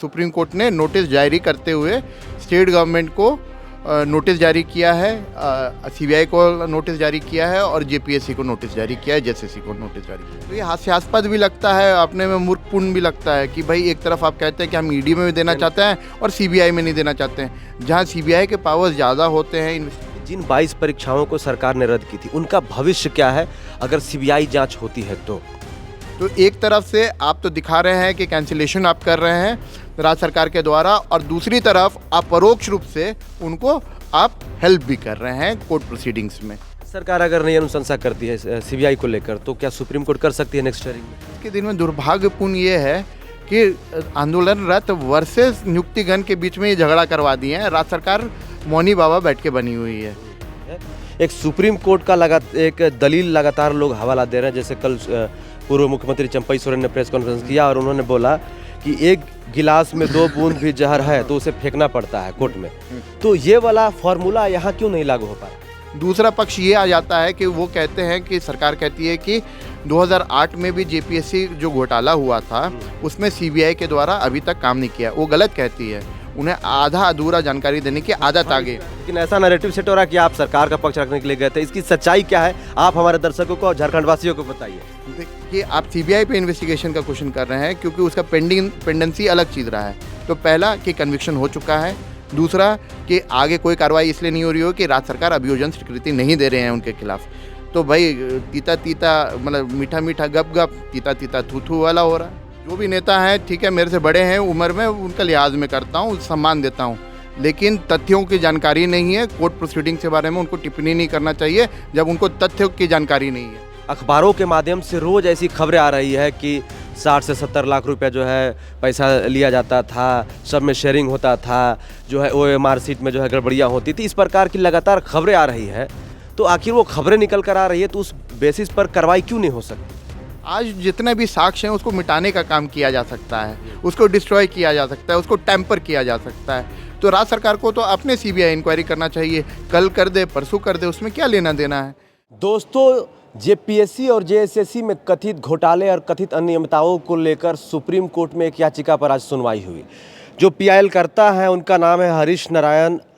Supreme court ने notice जारी करते हुए स्टेट गवर्नमेंट को नोटिस जारी किया है, सीबीआई को नोटिस जारी किया है और जेपीएससी को नोटिस जारी किया है, जेएसएससी को नोटिस जारी किया है। तो ये हास्यास्पद भी लगता है, अपने में मूर्खपूर्ण भी लगता है कि भाई एक तरफ आप कहते हैं कि हम ईडी में भी देना चाहते हैं और सीबीआई में नहीं देना चाहते हैं, जहाँ सीबीआई के पावर्स ज़्यादा होते हैं। जिन 22 परीक्षाओं को सरकार ने रद्द की थी उनका भविष्य क्या है अगर सीबीआई जांच होती है तो एक तरफ से आप तो दिखा रहे हैं कि कैंसिलेशन आप कर रहे हैं राज्य सरकार के द्वारा, और दूसरी तरफ आप परोक्ष रूप से उनको आप हेल्प भी कर रहे हैं कोर्ट प्रोसीडिंग्स में। सरकार अगर नई अनुशंसा करती है सीबीआई को लेकर तो क्या सुप्रीम कोर्ट कर सकती है नेक्स्ट हियरिंग में? आज के दिन में दुर्भाग्यपूर्ण ये है कि आंदोलनरत वर्सेस नियुक्तिगण के बीच में ये झगड़ा करवा दिए हैं। राज्य सरकार मौनी बाबा बैठ के बनी हुई है। एक सुप्रीम कोर्ट का एक दलील लगातार लोग हवाला दे रहे हैं, जैसे कल पूर्व मुख्यमंत्री चंपई सोरेन ने प्रेस कॉन्फ्रेंस किया और उन्होंने बोला कि एक गिलास में 2 बूंद भी जहर है तो उसे फेंकना पड़ता है कोर्ट में। तो ये वाला फॉर्मूला यहाँ क्यों नहीं लागू हो पाया? दूसरा पक्ष ये आ जाता है कि वो कहते हैं कि सरकार कहती है कि 2008 में भी जेपीएससी जो घोटाला हुआ था उसमें सीबीआई के द्वारा अभी तक काम नहीं किया। वो गलत कहती है, उन्हें आधा अधूरा जानकारी देने की आदत आ गई। लेकिन ऐसा नैरेटिव सेट हो रहा है कि आप सरकार का पक्ष रखने के लिए गए थे, इसकी सच्चाई क्या है आप हमारे दर्शकों को और झारखंड वासियों को बताइए। देखिए, आप सीबीआई पे इन्वेस्टिगेशन का क्वेश्चन कर रहे हैं क्योंकि उसका पेंडेंसी अलग चीज़ रहा है। तो पहला कि कन्विक्शन हो चुका है, दूसरा कि आगे कोई कार्रवाई इसलिए नहीं हो रही हो कि राज्य सरकार अभियोजन स्वीकृति नहीं दे रहे हैं उनके खिलाफ। तो भाई तीता तीता मतलब मीठा मीठा गप गप, तीता तीता थू थू वाला हो रहा है। जो भी नेता हैं, ठीक है, मेरे से बड़े हैं उम्र में, उनका लिहाज में करता हूँ, सम्मान देता हूँ, लेकिन तथ्यों की जानकारी नहीं है। कोर्ट प्रोसीडिंग के बारे में उनको टिप्पणी नहीं करना चाहिए जब उनको तथ्यों की जानकारी नहीं है। अखबारों के माध्यम से रोज ऐसी खबरें आ रही है कि 60 से 70 लाख रुपए जो है पैसा लिया जाता था, सब में शेयरिंग होता था, जो है OMR सीट में जो है गड़बड़ियाँ होती थी। इस प्रकार की लगातार खबरें आ रही है, तो आखिर वो खबरें निकल कर आ रही है तो उस बेसिस पर कार्रवाई क्यों नहीं हो सकती? आज जितने भी साक्ष्य हैं उसको मिटाने का काम किया जा सकता है, उसको डिस्ट्रॉय किया जा सकता है, उसको टेम्पर किया जा सकता है। तो राज्य सरकार को तो अपने सीबीआई इंक्वायरी करना चाहिए, कल कर दे परसों कर दे, उसमें क्या लेना देना है। दोस्तों, जेपीएससी और जेएसएससी में कथित घोटाले और कथित अनियमितताओं को लेकर सुप्रीम कोर्ट में एक याचिका पर आज सुनवाई हुई। जो पीआईएल करता है उनका नाम है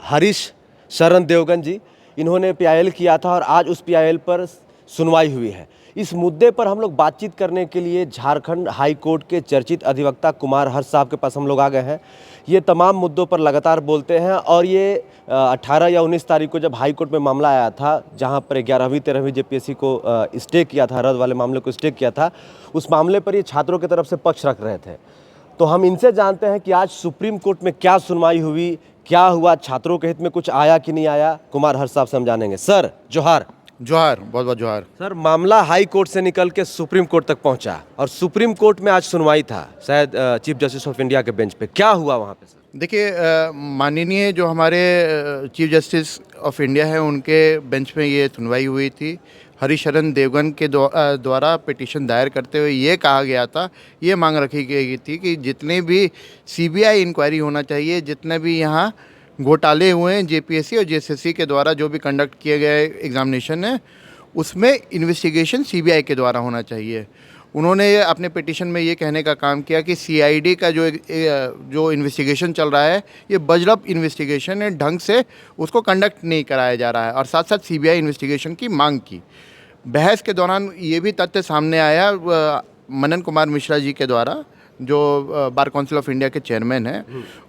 हरीश शरण देवगन जी। इन्होंने पीआईएल किया था और आज उस पीआईएल पर सुनवाई हुई है। इस मुद्दे पर हम लोग बातचीत करने के लिए झारखंड हाई कोर्ट के चर्चित अधिवक्ता कुमार हर्ष साहब के पास हम लोग आ गए हैं। ये तमाम मुद्दों पर लगातार बोलते हैं और ये 18 या 19 तारीख को जब हाई कोर्ट में मामला आया था, जहां पर 11वीं 13वीं जेपीएससी को स्टे किया था, रद्द वाले मामले को स्टे किया था, उस मामले पर ये छात्रों की तरफ से पक्ष रख रहे थे। तो हम इनसे जानते हैं कि आज सुप्रीम कोर्ट में क्या सुनवाई हुई, क्या हुआ, छात्रों के हित में कुछ आया कि नहीं आया। कुमार हर्ष साहब से हम जानेंगे। सर जोहार। जोहार, बहुत बहुत जोहार। सर, मामला हाई कोर्ट से निकल के सुप्रीम कोर्ट तक पहुंचा और सुप्रीम कोर्ट में आज सुनवाई था, शायद चीफ जस्टिस ऑफ इंडिया के बेंच पे। क्या हुआ वहां पे सर? देखिए, माननीय जो हमारे चीफ जस्टिस ऑफ इंडिया है उनके बेंच में ये सुनवाई हुई थी। हरिशरण देवगन के द्वारा पिटीशन दायर करते हुए ये कहा गया था, ये मांग रखी गई थी कि जितने भी सीबीआई इंक्वायरी होना चाहिए, जितने भी यहाँ घोटाले हुए हैं जेपीएससी और जेएसएससी के द्वारा जो भी कंडक्ट किए गए एग्जामिनेशन है, उसमें इन्वेस्टिगेशन सीबीआई के द्वारा होना चाहिए। उन्होंने अपने पिटीशन में ये कहने का काम किया कि सीआईडी का जो इन्वेस्टिगेशन चल रहा है ये बजरब इन्वेस्टिगेशन है, ढंग से उसको कंडक्ट नहीं कराया जा रहा है, और साथ साथ सीबीआई इन्वेस्टिगेशन की मांग की। बहस के दौरान ये भी तथ्य सामने आया मनन कुमार मिश्रा जी के द्वारा, जो बार काउंसिल ऑफ इंडिया के चेयरमैन हैं,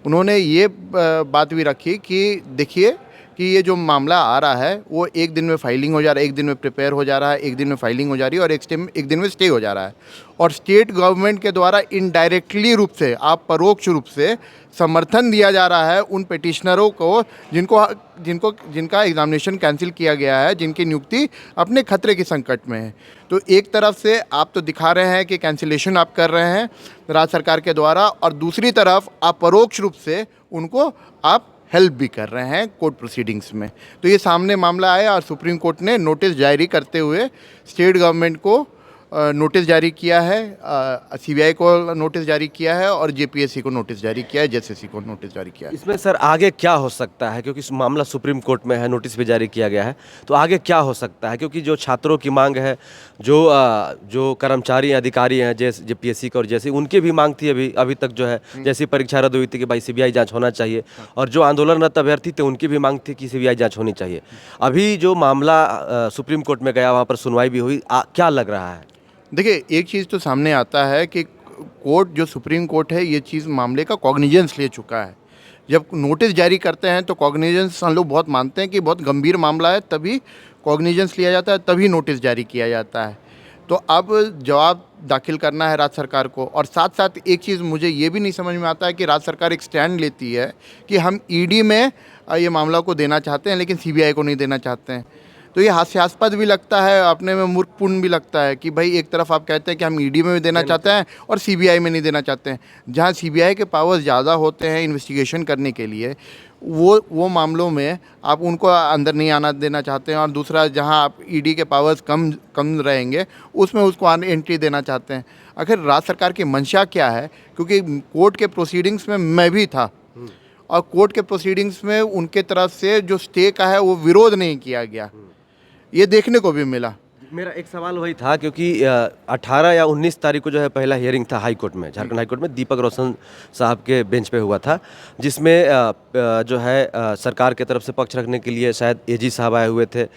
उन्होंने ये बात भी रखी कि देखिए कि ये जो मामला आ रहा है वो एक दिन में फाइलिंग हो जा रहा है, एक दिन में प्रिपेयर हो जा रहा है, एक दिन में फाइलिंग हो जा रही है और एक दिन में स्टे हो जा रहा है, और स्टेट गवर्नमेंट के द्वारा इनडायरेक्टली रूप से, आप परोक्ष रूप से समर्थन दिया जा रहा है उन पिटिशनरों को जिनका एग्जामिनेशन कैंसिल किया गया है, जिनकी नियुक्ति अपने खतरे के संकट में है। तो एक तरफ से आप तो दिखा रहे हैं कि कैंसिलेशन आप कर रहे हैं राज्य सरकार के द्वारा, और दूसरी तरफ आप परोक्ष रूप से उनको आप हेल्प भी कर रहे हैं कोर्ट प्रोसीडिंग्स में। तो ये सामने मामला आया और सुप्रीम कोर्ट ने नोटिस जारी करते हुए स्टेट गवर्नमेंट को नोटिस जारी किया है, सीबीआई को नोटिस जारी किया है और जेपीएससी को नोटिस जारी किया है, जेएसएससी को नोटिस जारी किया है। इसमें सर आगे क्या हो सकता है, क्योंकि इस मामला सुप्रीम कोर्ट में है, नोटिस भी जारी किया गया है, तो आगे क्या हो सकता है? क्योंकि जो छात्रों की मांग है, जो कर्मचारी अधिकारी हैं जेपीएससी का और जैसे उनकी भी मांग थी, अभी तक जो है जैसी परीक्षा रद्द हुई थी कि भाई सीबीआई जांच होना चाहिए, और जो आंदोलनरत अभ्यर्थी थे उनकी भी मांग थी कि सीबीआई जांच होनी चाहिए। अभी जो मामला सुप्रीम कोर्ट में गया, वहाँ पर सुनवाई भी हुई, क्या लग रहा है? देखिए, एक चीज़ तो सामने आता है कि कोर्ट, जो सुप्रीम कोर्ट है, ये चीज़ मामले का कॉग्निजेंस ले चुका है। जब नोटिस जारी करते हैं तो कॉग्निजेंस हम लोग बहुत मानते हैं कि बहुत गंभीर मामला है, तभी कॉग्निजेंस लिया जाता है, तभी नोटिस जारी किया जाता है। तो अब जवाब दाखिल करना है राज्य सरकार को। और साथ साथ एक चीज़ मुझे ये भी नहीं समझ में आता है कि राज्य सरकार एक स्टैंड लेती है कि हम ईडी में ये मामला को देना चाहते हैं लेकिन सीबीआई को नहीं देना चाहते हैं। तो ये हास्यास्पद भी लगता है, अपने में मूर्खपूर्ण भी लगता है कि भाई एक तरफ आप कहते हैं कि हम ईडी में भी देना चाहते हैं और सीबीआई में नहीं देना चाहते हैं। जहाँ सीबीआई के पावर्स ज़्यादा होते हैं इन्वेस्टिगेशन करने के लिए, वो मामलों में आप उनको अंदर नहीं आना देना चाहते हैं, और दूसरा जहाँ आप ईडी के पावर्स कम रहेंगे उसमें उसको एंट्री देना चाहते हैं। आखिर राज्य सरकार की मंशा क्या है? क्योंकि कोर्ट के प्रोसीडिंग्स में मैं भी था और कोर्ट के प्रोसीडिंग्स में उनके तरफ से जो स्टे का है वो विरोध नहीं किया गया, ये देखने को भी मिला। मेरा एक सवाल वही था, क्योंकि 18 या 19 तारीख को जो है पहला हियरिंग था हाई कोर्ट में, झारखंड हाई कोर्ट में, दीपक रोशन साहब के बेंच पे हुआ था, जिसमें जो है सरकार के तरफ से पक्ष रखने के लिए शायद एजी साहब आए हुए थे,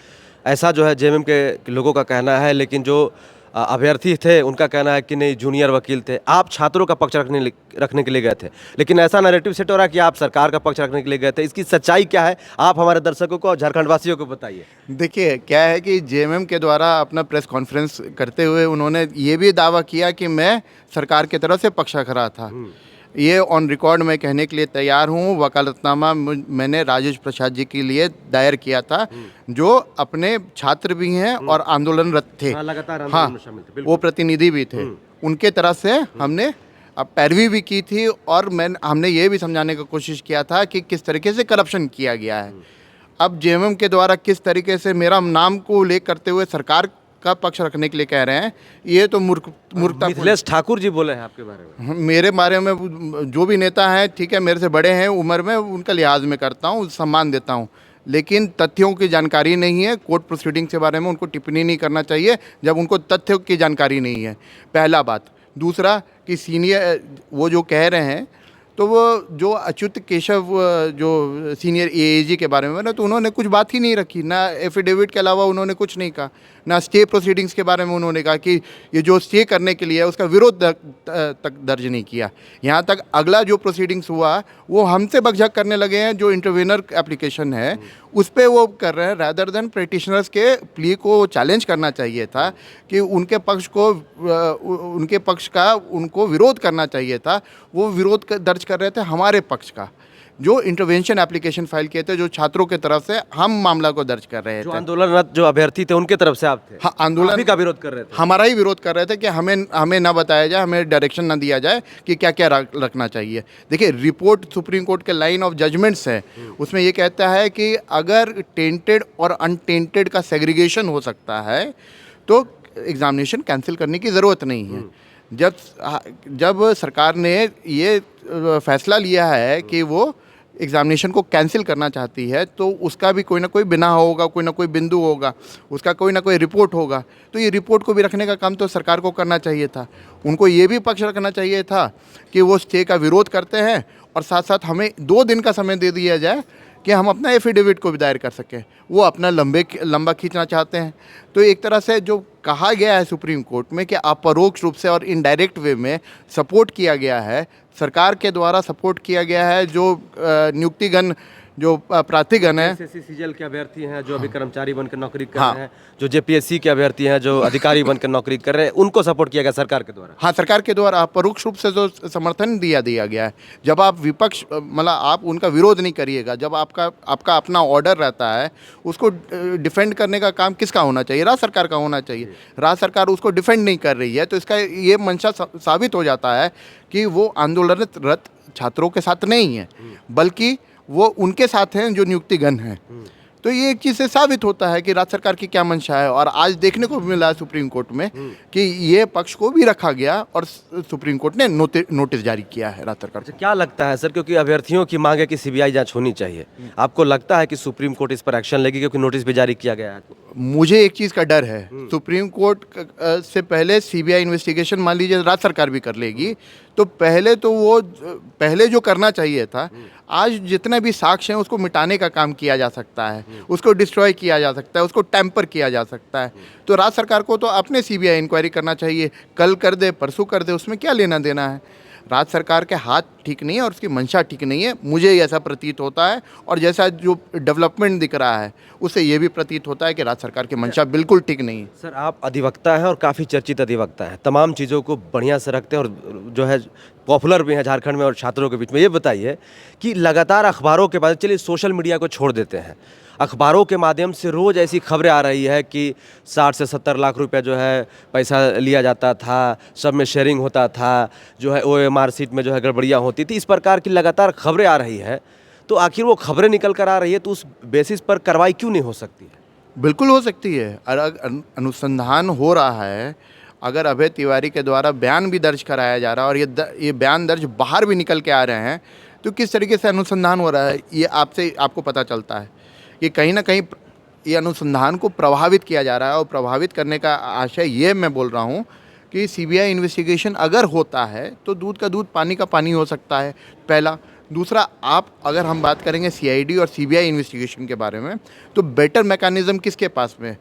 ऐसा जो है जेएमएम के लोगों का कहना है। लेकिन जो अभ्यर्थी थे उनका कहना है कि नहीं, जूनियर वकील थे। आप छात्रों का पक्ष रखने के लिए गए थे, लेकिन ऐसा नैरेटिव सेट हो रहा है कि आप सरकार का पक्ष रखने के लिए गए थे। इसकी सच्चाई क्या है, आप हमारे दर्शकों को और झारखंड वासियों को बताइए। देखिए, क्या है कि जेएमएम के द्वारा अपना प्रेस कॉन्फ्रेंस करते हुए उन्होंने ये भी दावा किया कि मैं सरकार की तरफ से पक्ष रख रहा था। ये ऑन रिकॉर्ड मैं कहने के लिए तैयार हूँ। वकालतनामा मैंने राजेश प्रसाद जी के लिए दायर किया था, जो अपने छात्र भी हैं और आंदोलनरत थे। लगातार हाँ, वो प्रतिनिधि भी थे। उनके तरफ से हमने अब पैरवी भी की थी, और हमने ये भी समझाने की कोशिश किया था कि किस तरीके से करप्शन किया गया है। अब जेएमएम के द्वारा किस तरीके से मेरा नाम को उल्लेख करते हुए सरकार का पक्ष रखने के लिए कह रहे हैं, ये तो मूर्खता। मिथिलेश ठाकुर जी बोले हैं आपके बारे में? मेरे बारे में जो भी नेता हैं, ठीक है, मेरे से बड़े हैं उम्र में, उनका लिहाज में करता हूँ, सम्मान देता हूँ, लेकिन तथ्यों की जानकारी नहीं है। कोर्ट प्रोसीडिंग्स के बारे में उनको टिप्पणी नहीं करना चाहिए जब उनको तथ्यों की जानकारी नहीं है, पहला बात। दूसरा कि सीनियर वो जो कह रहे हैं, तो वो जो अच्युत केशव जो सीनियर एएजी के बारे में ना, तो उन्होंने कुछ बात ही नहीं रखी, ना एफिडेविट के अलावा उन्होंने कुछ नहीं कहा, ना स्टे प्रोसीडिंग्स के बारे में उन्होंने कहा कि ये जो स्टे करने के लिए है उसका विरोध तक दर्ज नहीं किया। यहाँ तक अगला जो प्रोसीडिंग्स हुआ वो हमसे बकझक करने लगे हैं, जो इंटरवेनर एप्लीकेशन है उस पर वो कर रहे हैं, रादर देन पिटिशनर्स के प्ली को चैलेंज करना चाहिए था कि उनके पक्ष का उनको विरोध करना चाहिए था। वो विरोध दर्ज कर रहे थे हमारे पक्ष का, जो इंटरवेंशन एप्लीकेशन फाइल किए थे, जो छात्रों के तरफ से हम मामला को दर्ज कर रहे थे। जो आंदोलनरत जो अभ्यर्थी थे उनके तरफ से आप थे? हाँ, आंदोलन का विरोध कर रहे थे, हमारा ही विरोध कर रहे थे कि हमें ना बताया जाए, हमें डायरेक्शन ना दिया जाए कि क्या क्या रखना चाहिए। देखिए, रिपोर्ट सुप्रीम कोर्ट के लाइन ऑफ जजमेंट्स है, उसमें ये कहता है कि अगर टेंटेड और अनटेंटेड का सेग्रीगेशन हो सकता है तो एग्जामिनेशन कैंसिल करने की ज़रूरत नहीं है। जब सरकार ने ये फैसला लिया है कि वो एग्जामिनेशन को कैंसिल करना चाहती है, तो उसका भी कोई ना कोई बिना होगा, कोई ना कोई बिंदु होगा, उसका कोई ना कोई रिपोर्ट होगा। तो ये रिपोर्ट को भी रखने का काम तो सरकार को करना चाहिए था। उनको ये भी पक्ष रखना चाहिए था कि वो स्टे का विरोध करते हैं, और साथ साथ हमें 2 दिन का समय दे दिया जाए कि हम अपना एफिडेविट को भी दायर कर सकें। वो अपना लंबा खींचना चाहते हैं। तो एक तरह से जो कहा गया है सुप्रीम कोर्ट में कि अपरोक्ष रूप से और इनडायरेक्ट वे में सपोर्ट किया गया है, सरकार के द्वारा सपोर्ट किया गया है, जो नियुक्तिगण जो प्रार्थीगण है, सीजीएल के अभ्यर्थी हैं जो अभी कर्मचारी बनकर नौकरी कर रहे हैं, जो जेपीएससी के अभ्यर्थी हैं जो अधिकारी बनकर नौकरी कर रहे हैं, उनको सपोर्ट किया गया सरकार के द्वारा। हाँ, सरकार के द्वारा परोक्ष रूप से जो समर्थन दिया गया है। जब आप विपक्ष मतलब आप उनका विरोध नहीं करिएगा, जब आपका अपना ऑर्डर रहता है, उसको डिफेंड करने का काम किसका होना चाहिए? राज्य सरकार का होना चाहिए। राज्य सरकार उसको डिफेंड नहीं कर रही है, तो इसका ये मंशा साबित हो जाता है कि वो आंदोलनरत छात्रों के साथ नहीं है, बल्कि वो उनके साथ हैं जो नियुक्तिगण हैं। तो ये एक चीज़ से साबित होता है कि राज्य सरकार की क्या मंशा है। और आज देखने को भी मिला है सुप्रीम कोर्ट में कि ये पक्ष को भी रखा गया और सुप्रीम कोर्ट ने नोटिस जारी किया है राज्य सरकार को। क्या लगता है सर, क्योंकि अभ्यर्थियों की मांग है कि सीबीआई जांच होनी चाहिए, आपको लगता है कि सुप्रीम कोर्ट इस पर एक्शन लेगी क्योंकि नोटिस भी जारी किया गया है? मुझे एक चीज़ का डर है, सुप्रीम कोर्ट से पहले सीबीआई इन्वेस्टिगेशन मान लीजिए राज्य सरकार भी कर लेगी, तो पहले जो करना चाहिए था, आज जितने भी साक्ष्य हैं उसको मिटाने का काम किया जा सकता है, उसको डिस्ट्रॉय किया जा सकता है, उसको टेम्पर किया जा सकता है। तो राज्य सरकार को तो अपने सीबीआई इंक्वायरी करना चाहिए, कल कर दे परसों कर दे, उसमें क्या लेना देना है। राज्य सरकार के हाथ ठीक नहीं है और उसकी मंशा ठीक नहीं है, मुझे ऐसा प्रतीत होता है। और जैसा जो डेवलपमेंट दिख रहा है उससे ये भी प्रतीत होता है कि राज्य सरकार की मंशा बिल्कुल ठीक नहीं है। सर, आप अधिवक्ता हैं और काफ़ी चर्चित अधिवक्ता हैं, तमाम चीज़ों को बढ़िया से रखते हैं और जो है पॉपुलर भी हैं झारखंड में और छात्रों के बीच में। ये बताइए कि लगातार अखबारों के बाद, चलिए सोशल मीडिया को छोड़ देते हैं, अखबारों के माध्यम से रोज़ ऐसी खबरें आ रही है कि 60 से 70 लाख रुपया जो है पैसा लिया जाता था, सब में शेयरिंग होता था, जो है ओएमआर सीट में जो है गड़बड़ियाँ होती थी, इस प्रकार की लगातार खबरें आ रही है। तो आखिर वो खबरें निकल कर आ रही है तो उस बेसिस पर कार्रवाई क्यों नहीं हो सकती है? बिल्कुल हो सकती है। अगर अनुसंधान हो रहा है, अगर अभय तिवारी के द्वारा बयान भी दर्ज कराया जा रहा है और ये बयान दर्ज बाहर भी निकल के आ रहे हैं, तो किस तरीके से अनुसंधान हो रहा है ये आपको पता चलता है। ये कहीं ना कहीं ये अनुसंधान को प्रभावित किया जा रहा है। और प्रभावित करने का आशय ये मैं बोल रहा हूँ कि सीबीआई इन्वेस्टिगेशन अगर होता है तो दूध का दूध पानी का पानी हो सकता है, पहला। दूसरा, अगर हम बात करेंगे सीआईडी और सीबीआई इन्वेस्टिगेशन के बारे में, तो बेटर मैकेनिज्म किसके पास में है?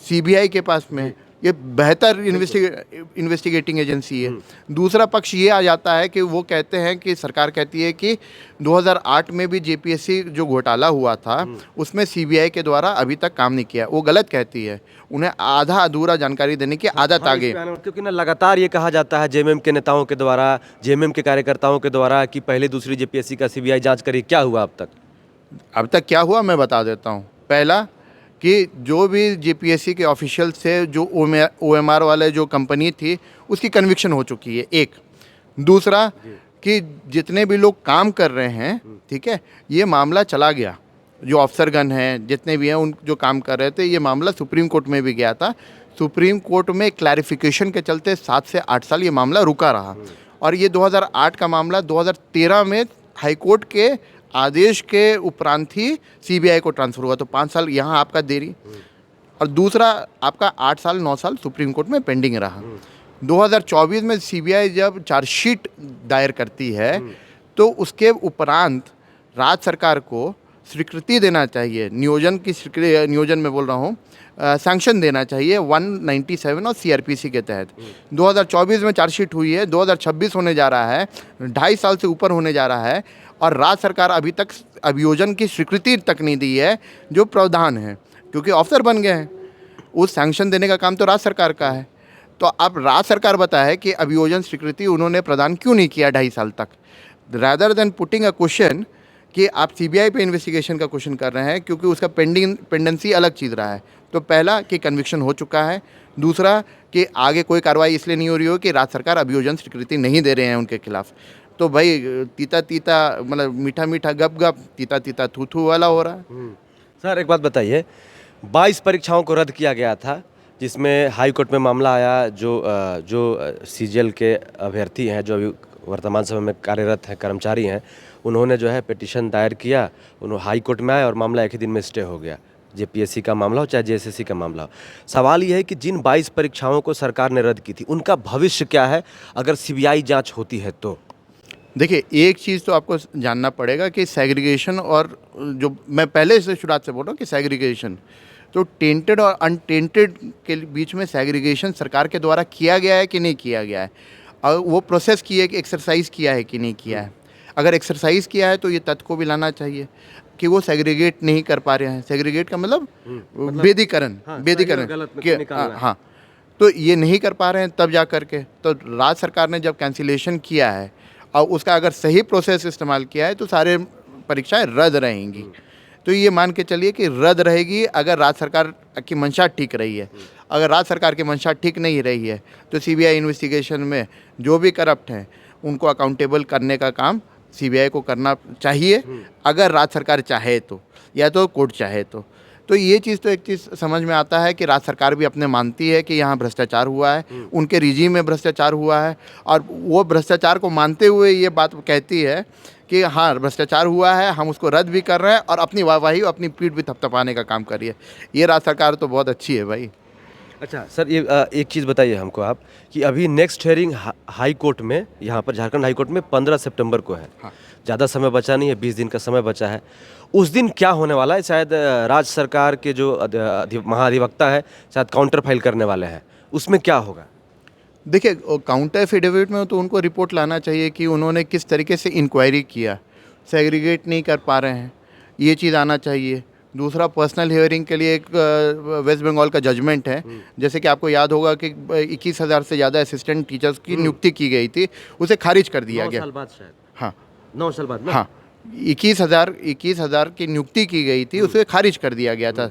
सीबीआई के पास में है। ये बेहतर इन्वेस्टिगेटिंग एजेंसी है। दूसरा पक्ष ये आ जाता है कि वो कहते हैं कि सरकार कहती है कि 2008 में भी जेपीएससी जो घोटाला हुआ था उसमें सीबीआई के द्वारा अभी तक काम नहीं किया। वो गलत कहती है, उन्हें आधा अधूरा जानकारी देने की आदत आ गई। क्योंकि ना लगातार ये कहा जाता है जेएमएम के नेताओं के द्वारा, जेएमएम के कार्यकर्ताओं के द्वारा कि पहले दूसरी जेपीएससी का सीबीआई जांच करी। क्या हुआ अब तक? अब तक क्या हुआ मैं बता देता हूँ। पहला कि जो भी जेपीएससी के ऑफिशियल से जो ओएमआर वाले जो कंपनी थी उसकी कन्विक्शन हो चुकी है, एक। दूसरा कि जितने भी लोग काम कर रहे हैं, ठीक है, ये मामला चला गया। जो अफसरगण हैं जितने भी हैं उन जो काम कर रहे थे, ये मामला सुप्रीम कोर्ट में भी गया था। सुप्रीम कोर्ट में क्लैरिफिकेशन के चलते 7 से 8 साल ये मामला रुका रहा। और ये 2008 का मामला 2013 में हाईकोर्ट के आदेश के उपरांत ही सीबीआई को ट्रांसफ़र हुआ। तो 5 साल यहाँ आपका देरी। और दूसरा, आपका 8 साल 9 साल सुप्रीम कोर्ट में पेंडिंग रहा। 2024 में सीबीआई जब चार्जशीट दायर करती है तो उसके उपरांत राज्य सरकार को स्वीकृति देना चाहिए, नियोजन में बोल रहा हूँ, सैंक्शन देना चाहिए 197 और सीआरपीसी के तहत। 2024 में चार्जशीट हुई है, 2026 होने जा रहा है, 2.5 साल से ऊपर होने जा रहा है और राज्य सरकार अभी तक अभियोजन की स्वीकृति तक नहीं दी है जो प्रावधान है, क्योंकि अफसर बन गए हैं। उस सैंक्शन देने का काम तो राज्य सरकार का है। तो अब राज्य सरकार बताए कि अभियोजन स्वीकृति उन्होंने प्रदान क्यों नहीं किया 2.5 साल तक, rather than putting a question कि आप सीबीआई पे इन्वेस्टिगेशन का क्वेश्चन कर रहे हैं, क्योंकि उसका पेंडेंसी अलग चीज़ रहा है। तो पहला कि कन्विक्शन हो चुका है, दूसरा कि आगे कोई कार्रवाई इसलिए नहीं हो रही हो कि राज्य सरकार अभियोजन स्वीकृति नहीं दे रहे हैं उनके खिलाफ। तो भाई तीता तीता मतलब मीठा मीठा गप गप, तीता तीता थू थू वाला हो रहा है। सर, एक बात बताइए, 22 परीक्षाओं को रद्द किया गया था जिसमें हाई कोर्ट में मामला आया। जो सीजीएल के अभ्यर्थी हैं, जो अभी वर्तमान समय में कार्यरत हैं, कर्मचारी हैं, उन्होंने जो है पिटीशन दायर किया, उन्होंने हाई कोर्ट में आए और मामला एक ही दिन में स्टे हो गया। जेपीएससी का मामला हो चाहे जेएसएससी का मामला हो। सवाल यह है कि जिन 22 परीक्षाओं को सरकार ने रद्द की थी उनका भविष्य क्या है अगर सीबीआई जांच होती है तो? देखिए, एक चीज़ तो आपको जानना पड़ेगा कि सेग्रीगेशन, और जो मैं पहले से शुरुआत से बोल रहा हूँ कि सेग्रीगेशन, तो टेंटेड और अनटेंटेड के बीच में सेग्रीगेशन सरकार के द्वारा किया गया है कि नहीं किया गया है, और वो प्रोसेस की है कि एक्सरसाइज किया है कि नहीं किया है। अगर एक्सरसाइज किया है तो ये तथ्य को भी लाना चाहिए कि वो सेग्रीगेट नहीं कर पा रहे हैं। सेग्रीगेट का मतलब बेदीकरण, हाँ, तो ये नहीं कर पा रहे हैं। तब जा करके तो राज्य सरकार ने जब कैंसिलेशन किया है और उसका अगर सही प्रोसेस इस्तेमाल किया है तो सारे परीक्षाएं रद्द रहेंगी। तो ये मान के चलिए कि रद्द रहेगी अगर राज्य सरकार की मंशा ठीक रही है। अगर राज्य सरकार की मंशा ठीक नहीं रही है तो सीबीआई इन्वेस्टिगेशन में जो भी करप्ट हैं उनको अकाउंटेबल करने का काम सीबीआई को करना चाहिए, अगर राज्य सरकार चाहे तो, या तो कोर्ट चाहे तो। तो ये चीज़ तो एक चीज़ समझ में आता है कि राज्य सरकार भी अपने मानती है कि यहाँ भ्रष्टाचार हुआ है, उनके रिजीम में भ्रष्टाचार हुआ है, और वो भ्रष्टाचार को मानते हुए ये बात कहती है कि हाँ भ्रष्टाचार हुआ है, हम उसको रद्द भी कर रहे हैं और अपनी वाहवाही अपनी पीठ भी थपथपाने का काम कर रही है। ये राज्य सरकार तो बहुत अच्छी है भाई। अच्छा सर, ये एक चीज़ बताइए हमको आप कि अभी नेक्स्ट हियरिंग हाई कोर्ट में, यहाँ पर झारखंड हाई कोर्ट में 15 सितंबर को है। हाँ। ज़्यादा समय बचा नहीं है, 20 दिन का समय बचा है। उस दिन क्या होने वाला है? शायद राज्य सरकार के जो महाधिवक्ता है शायद काउंटर फाइल करने वाले हैं, उसमें क्या होगा? देखिए काउंटर एफिडेविट में तो उनको रिपोर्ट लाना चाहिए कि उन्होंने किस तरीके से इंक्वायरी किया, सेग्रीगेट नहीं कर पा रहे हैं, ये चीज़ आना चाहिए। दूसरा पर्सनल हियरिंग के लिए एक वेस्ट बंगाल का जजमेंट है, जैसे कि आपको याद होगा कि 21,000 से ज़्यादा असिस्टेंट टीचर्स की नियुक्ति की गई थी, उसे खारिज कर दिया 9 गया। साल बाद शायद। हाँ 9 साल बाद ना? हाँ 21,000 की नियुक्ति की गई थी, उसे खारिज कर दिया गया था।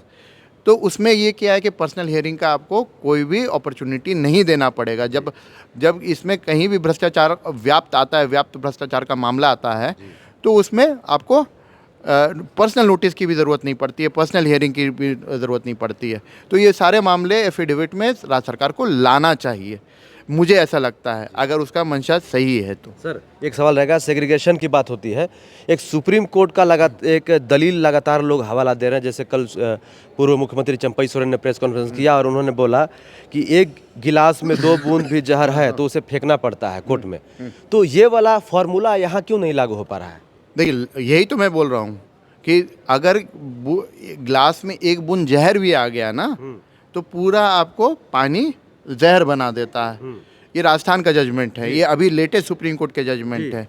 तो उसमें ये किया है कि पर्सनल हियरिंग का आपको कोई भी अपॉर्चुनिटी नहीं देना पड़ेगा। जब इसमें कहीं भी भ्रष्टाचार व्याप्त आता है, व्याप्त भ्रष्टाचार का मामला आता है, तो उसमें आपको पर्सनल नोटिस की भी ज़रूरत नहीं पड़ती है, पर्सनल हियरिंग की भी ज़रूरत नहीं पड़ती है। तो ये सारे मामले एफिडेविट में राज्य सरकार को लाना चाहिए, मुझे ऐसा लगता है, अगर उसका मंशा सही है तो। सर एक सवाल रहेगा, सेग्रीगेशन की बात होती है, एक सुप्रीम कोर्ट का एक दलील लगातार लोग हवाला दे रहे हैं। जैसे कल पूर्व मुख्यमंत्री चंपई सोरेन ने प्रेस कॉन्फ्रेंस किया और उन्होंने बोला कि एक गिलास में 2 बूंद भी जहर है तो उसे फेंकना पड़ता है कोर्ट में। तो ये वाला फॉर्मूला यहाँ क्यों नहीं लागू हो पा रहा है? देखिए यही तो मैं बोल रहा हूँ कि अगर ग्लास में 1 बूंद जहर भी आ गया ना, तो पूरा आपको पानी जहर बना देता है। ये राजस्थान का जजमेंट है, ये अभी लेटेस्ट सुप्रीम कोर्ट के जजमेंट है।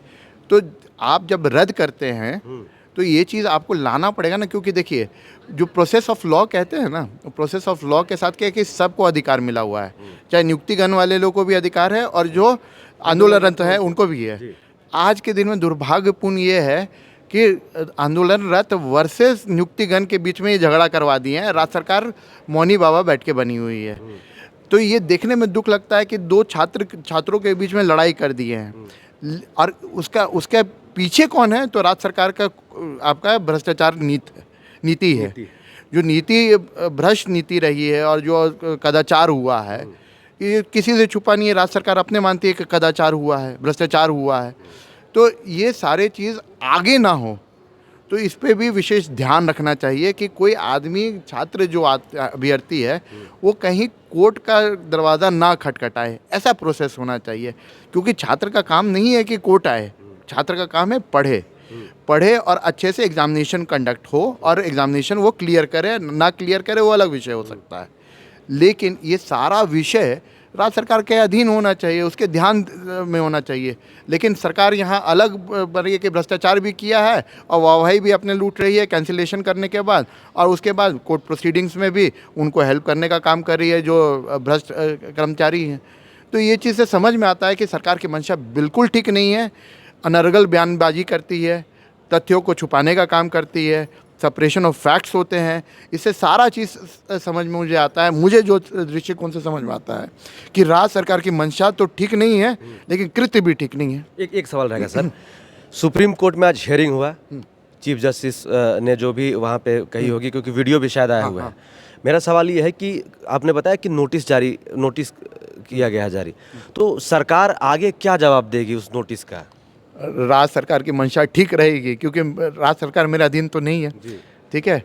तो आप जब रद्द करते हैं तो ये चीज़ आपको लाना पड़ेगा ना, क्योंकि देखिए जो प्रोसेस ऑफ लॉ कहते हैं ना, प्रोसेस ऑफ लॉ के साथ क्या है कि सबको अधिकार मिला हुआ है, चाहे नियुक्तिगण वाले लोगों को भी अधिकार है और जो आंदोलनरत है उनको भी है। आज के दिन में दुर्भाग्यपूर्ण ये है कि आंदोलनरत वर्सेस नियुक्तिगण के बीच में ये झगड़ा करवा दिए हैं। राज्य सरकार मौनी बाबा बैठ के बनी हुई है। तो ये देखने में दुख लगता है कि 2 छात्रों के बीच में लड़ाई कर दिए हैं, और उसके पीछे कौन है? तो राज्य सरकार का आपका भ्रष्टाचार नीति है। जो नीति भ्रष्ट नीति रही है और जो कदाचार हुआ है, ये किसी से छुपा नहीं है। राज्य सरकार अपने मानती है कि कदाचार हुआ है, भ्रष्टाचार हुआ है। तो ये सारे चीज़ आगे ना हो, तो इस पे भी विशेष ध्यान रखना चाहिए कि कोई आदमी, छात्र जो अभ्यर्थी है, वो कहीं कोर्ट का दरवाज़ा ना खटखटाए, ऐसा प्रोसेस होना चाहिए। क्योंकि छात्र का काम नहीं है कि कोर्ट आए, छात्र का काम है पढ़े और अच्छे से एग्जामिनेशन कंडक्ट हो, और एग्जामिनेशन वो क्लियर करे ना क्लियर करे वो अलग विषय हो सकता है। लेकिन ये सारा विषय राज्य सरकार के अधीन होना चाहिए, उसके ध्यान में होना चाहिए। लेकिन सरकार यहाँ अलग बन के भ्रष्टाचार भी किया है और वाहवाही भी अपने लूट रही है कैंसिलेशन करने के बाद, और उसके बाद कोर्ट प्रोसीडिंग्स में भी उनको हेल्प करने का काम कर रही है जो भ्रष्ट कर्मचारी हैं। तो ये चीज़ से समझ में आता है कि सरकार की मंशा बिल्कुल ठीक नहीं है, अनर्गल बयानबाजी करती है, तथ्यों को छुपाने का काम करती है, सेपरेशन ऑफ फैक्ट्स होते हैं। इससे सारा चीज़ समझ में मुझे आता है। मुझे जो दृष्टिकोण से समझ में आता है कि राज्य सरकार की मंशा तो ठीक नहीं है, लेकिन कृत्य भी ठीक नहीं है। एक सवाल रहेगा सर, सुप्रीम कोर्ट में आज हियरिंग हुआ, चीफ जस्टिस ने जो भी वहाँ पे कही होगी, क्योंकि वीडियो भी शायद आया हुआ है। मेरा सवाल ये है कि आपने बताया कि नोटिस किया गया है जारी, तो सरकार आगे क्या जवाब देगी उस नोटिस का? राज्य सरकार की मंशा ठीक रहेगी, क्योंकि राज्य सरकार मेरे अधीन तो नहीं है, ठीक है।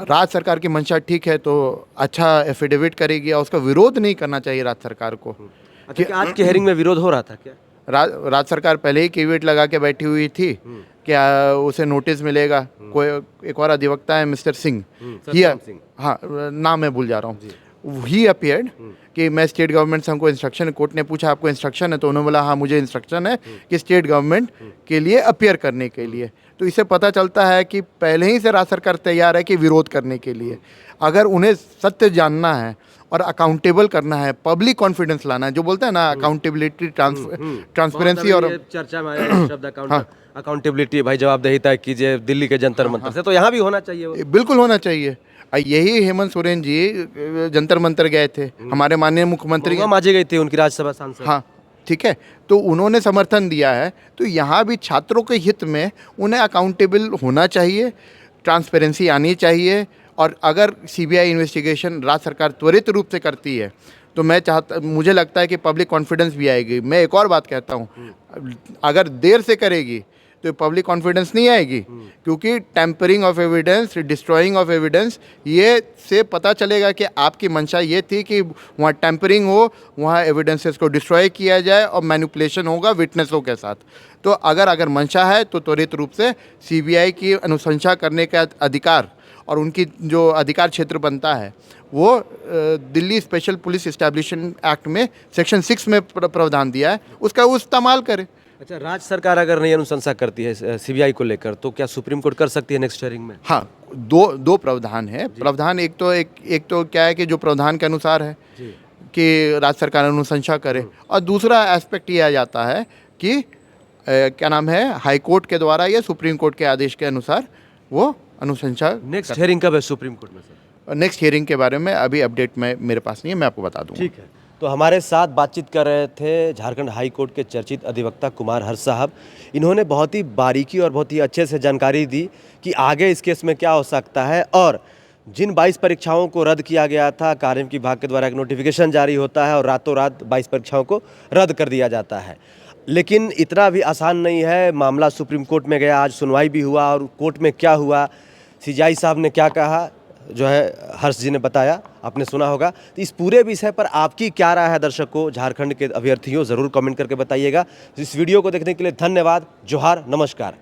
राज्य सरकार की मंशा ठीक है तो अच्छा एफिडेविट करेगी, और उसका विरोध नहीं करना चाहिए राज्य सरकार को। कि आज के हियरिंग में विरोध हो रहा था क्या? राज्य सरकार पहले ही कैविएट लगा के बैठी हुई थी कि उसे नोटिस मिलेगा। कोई एक और अधिवक्ता है मिस्टर सिंह, हाँ नाम मैं भूल जा रहा हूँ, ही अपीयर्ड कि मैं स्टेट गवर्नमेंट से, हमको इंस्ट्रक्शन, कोर्ट ने पूछा आपको इंस्ट्रक्शन है, तो उन्होंने बोला हाँ मुझे इंस्ट्रक्शन है कि स्टेट गवर्नमेंट के लिए अपीयर करने के लिए। तो इससे पता चलता है कि पहले ही से राज्य सरकार तैयार है कि विरोध करने के लिए। अगर उन्हें सत्य जानना है और अकाउंटेबल करना है, पब्लिक कॉन्फिडेंस लाना है, जो बोलते हैं ना अकाउंटेबिलिटी, ट्रांसपेरेंसी और चर्चा में आया शब्द अकाउंटेबिलिटी, भाई जवाबदेही तय कीजिए दिल्ली के जंतर मंतर से, तो यहाँ भी होना चाहिए। बिल्कुल होना चाहिए। यही हेमंत सोरेन जी जंतर मंतर गए थे, हमारे माननीय मुख्यमंत्री मांझी गई थी उनकी राज्यसभा सांसद, हाँ ठीक है, तो उन्होंने समर्थन दिया है। तो यहाँ भी छात्रों के हित में उन्हें अकाउंटेबल होना चाहिए, ट्रांसपेरेंसी आनी चाहिए, और अगर सीबीआई इन्वेस्टिगेशन राज्य सरकार त्वरित रूप से करती है तो मुझे लगता है कि पब्लिक कॉन्फिडेंस भी आएगी। मैं एक और बात कहता हूँ, अगर देर से करेगी तो पब्लिक कॉन्फिडेंस नहीं आएगी, क्योंकि tampering of evidence, destroying of evidence, ये से पता चलेगा कि आपकी मंशा ये थी कि वहाँ टेम्परिंग हो, वहाँ एविडेंसेस को डिस्ट्रॉय किया जाए और मैनिपुलेशन होगा विटनेसों के साथ। तो अगर मंशा है तो त्वरित रूप से सीबीआई की अनुशंसा करने का अधिकार और उनकी जो अधिकार क्षेत्र बनता है वो Delhi special police establishment act में सेक्शन 6 में प्रावधान दिया है, उसका इस्तेमाल करें। अच्छा, राज्य सरकार अगर नहीं अनुशंसा करती है सीबीआई को लेकर तो क्या सुप्रीम कोर्ट कर सकती है नेक्स्ट हियरिंग में? हाँ, दो प्रावधान है। प्रावधान एक तो क्या है कि जो प्रावधान के अनुसार है कि राज्य सरकार अनुशंसा करे, और दूसरा एस्पेक्ट ये आ जाता है कि क्या नाम है, हाई कोर्ट के द्वारा या सुप्रीम कोर्ट के आदेश के अनुसार वो अनुशंसा। नेक्स्ट हियरिंग कब है सुप्रीम कोर्ट में सर? नेक्स्ट हियरिंग के बारे में अभी अपडेट मेरे पास नहीं है, मैं आपको बता दूँगा। ठीक है। तो हमारे साथ बातचीत कर रहे थे झारखंड हाई कोर्ट के चर्चित अधिवक्ता कुमार हर्ष साहब। इन्होंने बहुत ही बारीकी और बहुत ही अच्छे से जानकारी दी कि आगे इस केस में क्या हो सकता है, और जिन 22 परीक्षाओं को रद्द किया गया था, कार्मिक विभाग के द्वारा एक नोटिफिकेशन जारी होता है और रातों रात 22 परीक्षाओं को रद्द कर दिया जाता है। लेकिन इतना भी आसान नहीं है। मामला सुप्रीम कोर्ट में गया, आज सुनवाई भी हुआ, और कोर्ट में क्या हुआ, सीजेआई साहब ने क्या कहा, जो है हर्ष जी ने बताया, आपने सुना होगा। तो इस पूरे विषय पर आपकी क्या राय है दर्शकों, झारखंड के अभ्यर्थियों, ज़रूर कमेंट करके बताइएगा। इस वीडियो को देखने के लिए धन्यवाद। जोहार, नमस्कार।